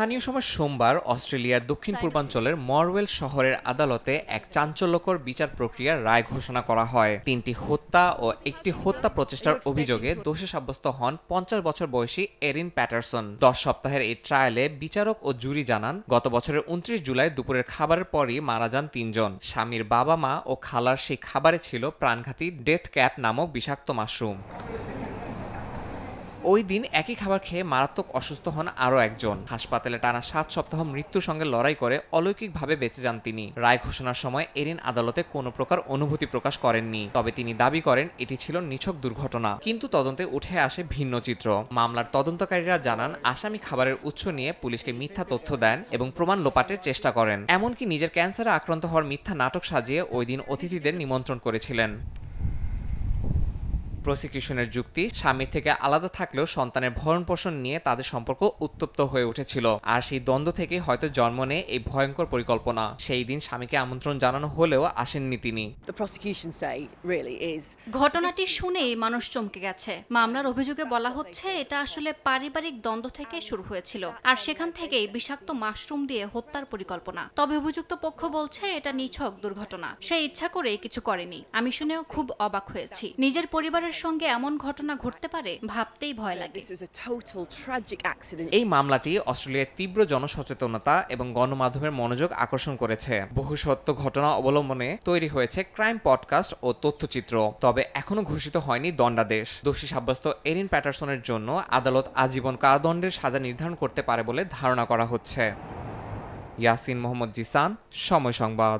স্থানীয় সময় সোমবার অস্ট্রেলিয়ার দক্ষিণ পূর্বাঞ্চলের মরওয়েল শহরের আদালতে এক চাঞ্চল্যকর বিচার প্রক্রিয়ার রায় ঘোষণা করা হয়। ৩টি হত্যা ও একটি হত্যা প্রচেষ্টার অভিযোগে দোষী সাব্যস্ত হন ৫০ বছর বয়সী এরিন প্যাটারসন। ১০ সপ্তাহের এই ট্রায়ালে বিচারক ও জুরি জানান, গত বছরের ২৯ জুলাই দুপুরের খাবারের পরই মারা যান ৩ জন। স্বামীর বাবা মা ও খালার সেই খাবারে ছিল প্রাণঘাতী ডেথ ক্যাপ নামক বিষাক্ত মাশরুম। ওই দিন একই খাবার খেয়ে মারাত্মক অসুস্থ হন আরও একজন। হাসপাতালে টানা ৭ সপ্তাহ মৃত্যুর সঙ্গে লড়াই করে অলৌকিকভাবে বেঁচে যান তিনি। রায় ঘোষণার সময় এরিন আদালতে কোনো প্রকার অনুভূতি প্রকাশ করেননি, তবে তিনি দাবি করেন এটি ছিল নিছক দুর্ঘটনা। কিন্তু তদন্তে উঠে আসে ভিন্ন চিত্র। মামলার তদন্তকারীরা জানান, আসামি খাবারের উৎস নিয়ে পুলিশকে মিথ্যা তথ্য দেন এবং প্রমাণ লোপাটের চেষ্টা করেন। এমনকি নিজের ক্যান্সারে আক্রান্ত হওয়ার মিথ্যা নাটক সাজিয়ে ওই দিন অতিথিদের নিমন্ত্রণ করেছিলেন। প্রসিকিউশনের যুক্তি, স্বামীর থেকে আলাদা থাকলেও সন্তানের ভরণ-পোষণ নিয়ে তাদের সম্পর্ক উত্তপ্ত হয়ে উঠেছিল, আর সেই দ্বন্দ্ব থেকে হয়তো জন্ম নেয় এই ভয়ঙ্কর পরিকল্পনা। সেই দিন স্বামীকে আমন্ত্রণ জানানো হলেও আসেননি তিনি। ঘটনাটি শুনেই মানুষ চমকে গেছে। মামলার অভিযোগে বলা হচ্ছে এটা আসলে পারিবারিক দ্বন্দ্ব থেকে শুরু হয়েছিল, আর সেখান থেকেই বিষাক্ত মাশরুম দিয়ে হত্যার পরিকল্পনা। তবে অভিযুক্ত পক্ষ বলছে এটা নিছক দুর্ঘটনা, সে ইচ্ছা করে কিছু করেনি। আমি শুনেও খুব অবাক হয়েছি। নিজের পরিবারের সঙ্গে এমন ঘটনা ঘটতে পারে ভাবতেই ভয় লাগে। এই মামলাটি অস্ট্রেলিয়ার তীব্র জনসচেতনতা এবং গণমাধ্যমের মনোযোগ আকর্ষণ করেছে। বহু সত্য ঘটনা অবলম্বনে তৈরি হয়েছে ক্রাইম পডকাস্ট ও তথ্যচিত্র। তবে এখনো ঘোষিত হয়নি দণ্ডাদেশ। দোষী সাব্যস্ত এরিন প্যাটারসনের জন্য আদালত আজীবন কারাদণ্ডের সাজা নির্ধারণ করতে পারে বলে ধারণা করা হচ্ছে। ইয়াসিন মোহাম্মদ জিসান, সময় সংবাদ।